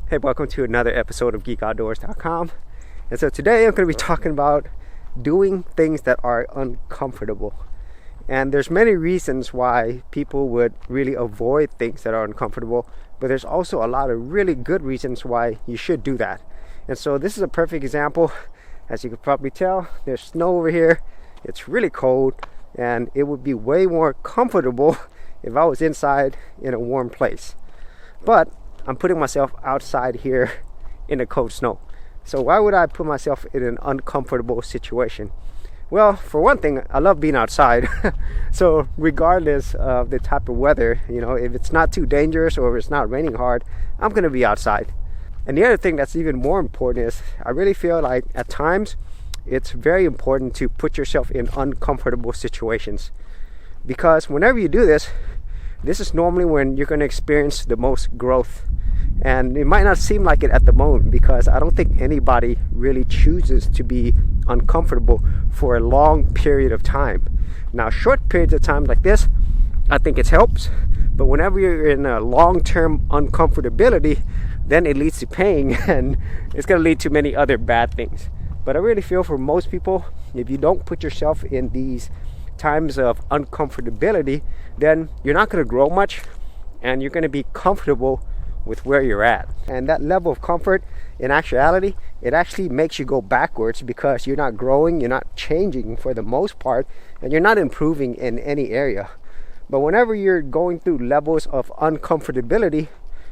Hey, welcome to another episode of GeekOutdoors.com. And so today I'm going to be talking about doing things that are uncomfortable. And there's many reasons why people would really avoid things that are uncomfortable, but there's also a lot of really good reasons why you should do that. And so this is a perfect example. As you can probably tell, there's snow over here. It's really cold, and it would be way more comfortable if I was inside in a warm place. But I'm putting myself outside here in the cold snow. So why would I put myself in an uncomfortable situation? Well, for one thing, I love being outside. So regardless of the type of weather, if it's not too dangerous or if it's not raining hard, I'm gonna be outside. And the other thing that's even more important is I really feel like at times it's very important to put yourself in uncomfortable situations, because whenever you do this is normally when you're going to experience the most growth. And it might not seem like it at the moment, because I don't think anybody really chooses to be uncomfortable for a long period of time. Now, short periods of time like this, I think it helps. But whenever you're in a long-term uncomfortability, then it leads to pain, and it's going to lead to many other bad things. But I really feel for most people, if you don't put yourself in these times of uncomfortability, then you're not going to grow much, and you're going to be comfortable with where you're at. And that level of comfort, in actuality, it actually makes you go backwards, because you're not growing, you're not changing for the most part, and you're not improving in any area. But whenever you're going through levels of uncomfortability,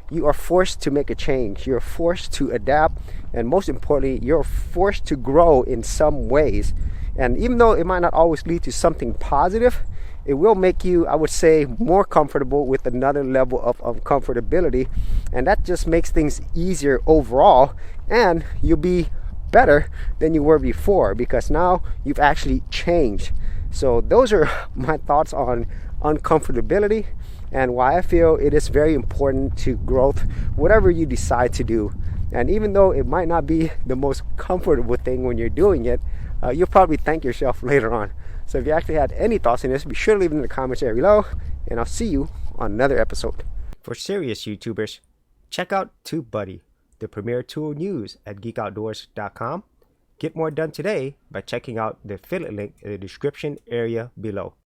you are forced to make a change. You're forced to adapt, and most importantly, you're forced to grow in some ways. And even though it might not always lead to something positive, it will make you, I would say, more comfortable with another level of uncomfortability. And that just makes things easier overall. And you'll be better than you were before, because now you've actually changed. So those are my thoughts on uncomfortability and why I feel it is very important to growth, whatever you decide to do. And even though it might not be the most comfortable thing when you're doing it, you'll probably thank yourself later on. So if you actually had any thoughts on this, be sure to leave them in the comments area below, and I'll see you on another episode. For serious YouTubers, check out TubeBuddy, the premier tool news at GeekOutdoors.com. Get more done today by checking out the affiliate link in the description area below.